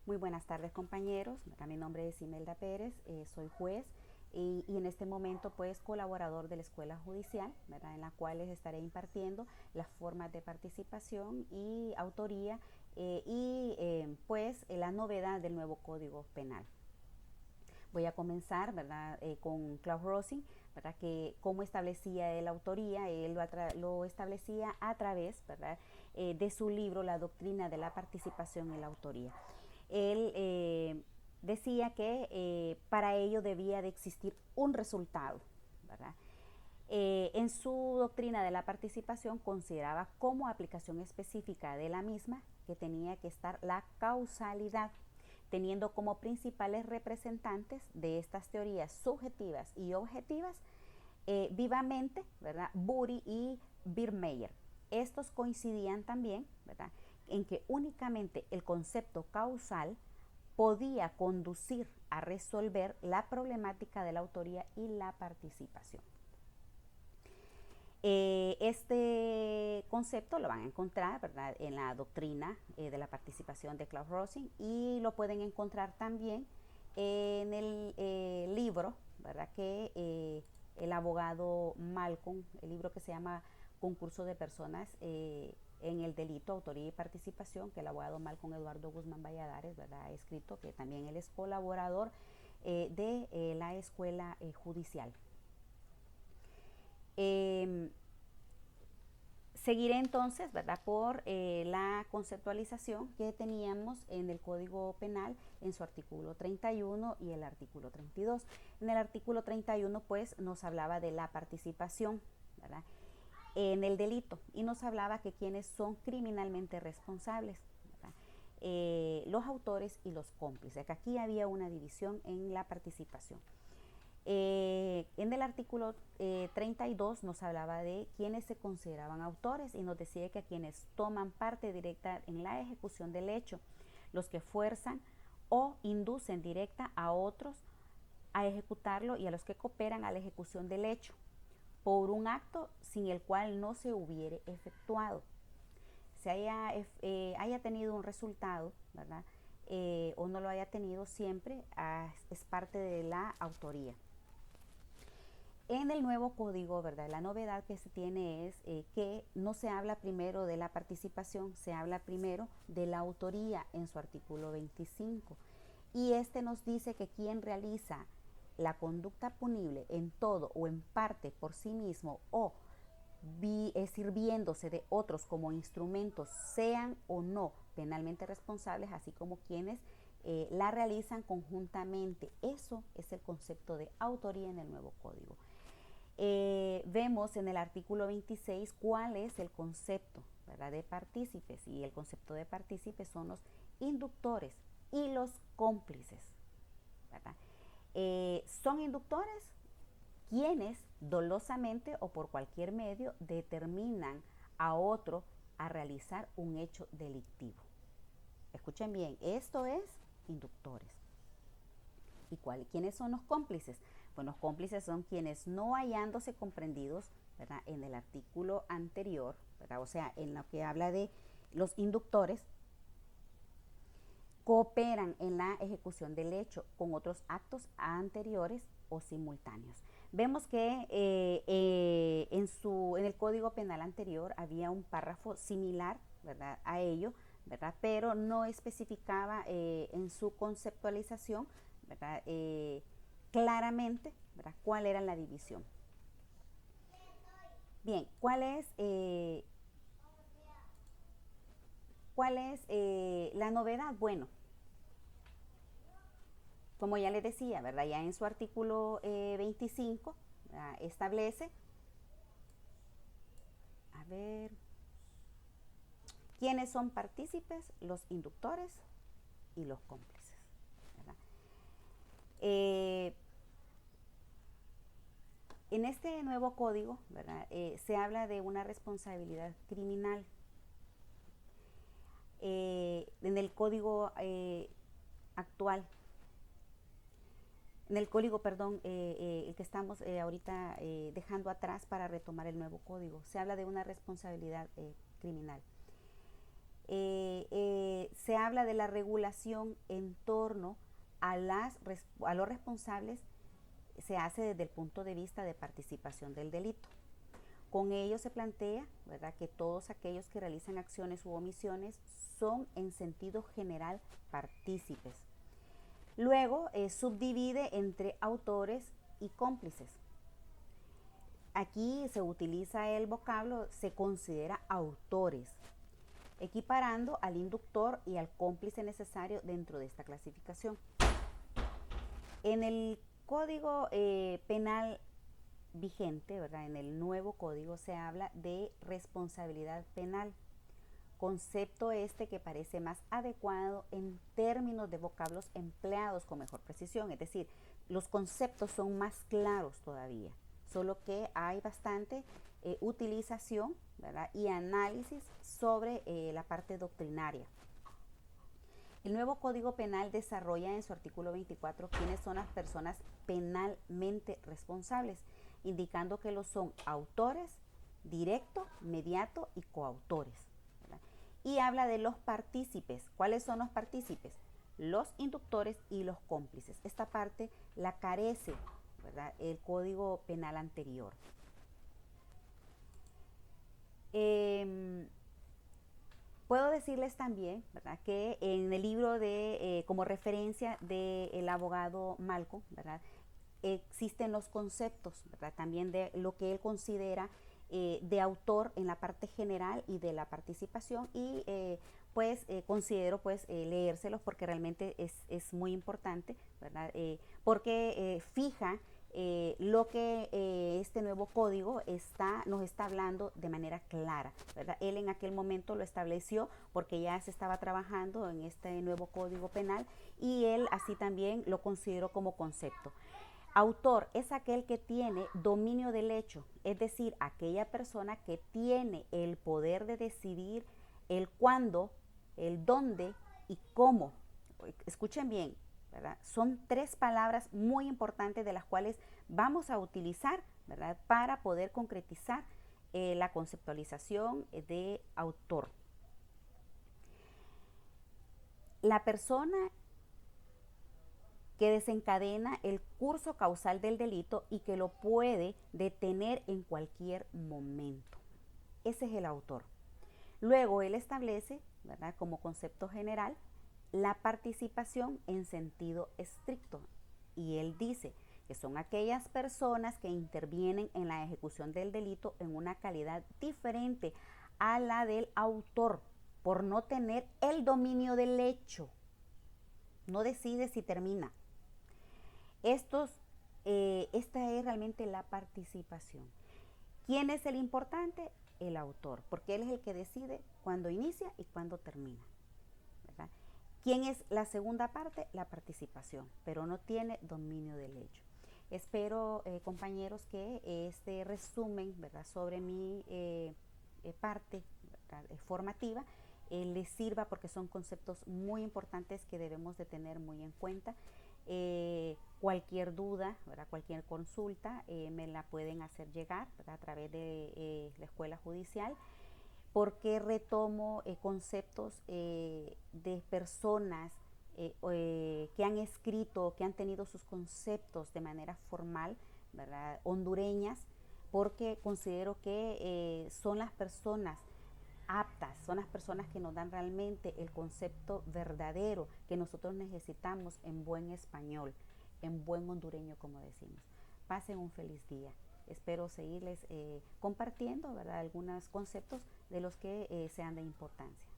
Muy buenas tardes, compañeros. Mi nombre es Imelda Pérez, soy juez y en este momento pues colaborador de la Escuela Judicial, ¿verdad? En la cual les estaré impartiendo las formas de participación y autoría la novedad del nuevo Código Penal. Voy a comenzar, ¿verdad? Con Klaus Rosing, ¿verdad? Que cómo establecía él la autoría. Él lo establecía a través, ¿verdad? De su libro La doctrina de la participación en la autoría. Él decía que para ello debía de existir un resultado, ¿verdad? En su doctrina de la participación consideraba como aplicación específica de la misma que tenía que estar la causalidad, teniendo como principales representantes de estas teorías subjetivas y objetivas vivamente, ¿verdad? Bury y Birmeyer. Estos coincidían también, ¿verdad?, en que únicamente el concepto causal podía conducir a resolver la problemática de la autoría y la participación. Este concepto lo van a encontrar, ¿verdad?, en la doctrina de la participación de Klaus Rosing, y lo pueden encontrar también en el libro, ¿verdad?, que el abogado Malcolm, el libro que se llama Concurso de Personas en el Delito, Autoría y Participación, que el abogado Malcolm Eduardo Guzmán Valladares, ¿verdad?, ha escrito, que también él es colaborador de la Escuela Judicial. Seguiré entonces, ¿verdad?, por la conceptualización que teníamos en el Código Penal en su artículo 31 y el artículo 32. En el artículo 31 pues nos hablaba de la participación, ¿verdad?, en el delito, y nos hablaba que quienes son criminalmente responsables, ¿verdad?, los autores y los cómplices, que aquí había una división en la participación. En el artículo 32 nos hablaba de quienes se consideraban autores y nos decía que a quienes toman parte directa en la ejecución del hecho, los que fuerzan o inducen directa a otros a ejecutarlo y a los que cooperan a la ejecución del hecho por un acto sin el cual no se hubiere efectuado. Se haya tenido un resultado, ¿verdad?, o no lo haya tenido, siempre es parte de la autoría. En el nuevo código, ¿verdad?, la novedad que se tiene es que no se habla primero de la participación, se habla primero de la autoría en su artículo 25. Y este nos dice que quien realiza la conducta punible en todo o en parte por sí mismo o sirviéndose de otros como instrumentos, sean o no penalmente responsables, así como quienes la realizan conjuntamente. Eso es el concepto de autoría en el nuevo código. Vemos en el artículo 26 cuál es el concepto, ¿verdad?, de partícipes, y el concepto de partícipes son los inductores y los cómplices, ¿verdad? Son inductores quienes dolosamente o por cualquier medio determinan a otro a realizar un hecho delictivo. Escuchen bien, esto es inductores. ¿Y quiénes son los cómplices? Pues los cómplices son quienes, no hallándose comprendidos, ¿verdad?, en el artículo anterior, ¿verdad?, o sea, en lo que habla de los inductores, cooperan en la ejecución del hecho con otros actos anteriores o simultáneos. Vemos que en el Código Penal anterior había un párrafo similar, ¿verdad?, a ello, ¿verdad?, pero no especificaba en su conceptualización, ¿verdad?, claramente, ¿verdad?, cuál era la división. Bien, ¿cuál es la novedad? Bueno, como ya les decía, ¿verdad?, ya en su artículo 25 establece, a ver, quiénes son partícipes, los inductores y los cómplices, ¿verdad? En este nuevo código, ¿verdad?, se habla de una responsabilidad criminal. En el código actual, en el código, perdón, el que estamos ahorita dejando atrás para retomar el nuevo código, se habla de una responsabilidad criminal. se habla de la regulación en torno a los responsables, se hace desde el punto de vista de participación del delito. Con ello se plantea, ¿verdad?, que todos aquellos que realizan acciones u omisiones son en sentido general partícipes. Luego subdivide entre autores y cómplices. Aquí se utiliza el vocablo, se considera autores, equiparando al inductor y al cómplice necesario dentro de esta clasificación. En el Código Penal vigente, ¿verdad?, en el nuevo código se habla de responsabilidad penal, concepto este que parece más adecuado en términos de vocablos empleados con mejor precisión, es decir, los conceptos son más claros todavía, solo que hay bastante utilización, ¿verdad?, y análisis sobre la parte doctrinaria. El nuevo Código Penal desarrolla en su artículo 24 quiénes son las personas penalmente responsables, indicando que lo son autores, directo, mediato y coautores, ¿verdad? Y habla de los partícipes. ¿Cuáles son los partícipes? Los inductores y los cómplices. Esta parte la carece, ¿verdad?, el Código Penal anterior. Puedo decirles también, ¿verdad?, que en el libro como referencia del abogado Malcolm, ¿verdad?, existen los conceptos, ¿verdad?, también de lo que él considera de autor en la parte general y de la participación, y considero leérselos porque realmente es muy importante, ¿verdad?, porque fija lo que este nuevo código nos está hablando de manera clara, ¿verdad? Él en aquel momento lo estableció porque ya se estaba trabajando en este nuevo código penal, y él así también lo consideró como concepto. Autor es aquel que tiene dominio del hecho, es decir, aquella persona que tiene el poder de decidir el cuándo, el dónde y cómo. Escuchen bien, ¿verdad? Son 3 palabras muy importantes de las cuales vamos a utilizar, ¿verdad?, para poder concretizar la conceptualización de autor. La persona que desencadena el curso causal del delito y que lo puede detener en cualquier momento. Ese es el autor. Luego él establece, ¿verdad?, como concepto general, la participación en sentido estricto. Y él dice que son aquellas personas que intervienen en la ejecución del delito en una calidad diferente a la del autor, por no tener el dominio del hecho. No decide si termina. Esta es realmente la participación. ¿Quién es el importante? El autor, porque él es el que decide cuándo inicia y cuándo termina, ¿verdad? ¿Quién es la segunda parte? La participación, pero no tiene dominio del hecho. Espero, compañeros, que este resumen, ¿verdad?, sobre mi parte, ¿verdad?, formativa les sirva, porque son conceptos muy importantes que debemos de tener muy en cuenta. Cualquier duda, ¿verdad?, cualquier consulta me la pueden hacer llegar, ¿verdad?, a través de la Escuela Judicial, porque retomo conceptos de personas que han escrito, que han tenido sus conceptos de manera formal, ¿verdad?, hondureñas, porque considero que son las personas aptas, son las personas que nos dan realmente el concepto verdadero que nosotros necesitamos en buen español, en buen hondureño, como decimos. Pasen un feliz día. Espero seguirles compartiendo, ¿verdad?, algunos conceptos de los que sean de importancia.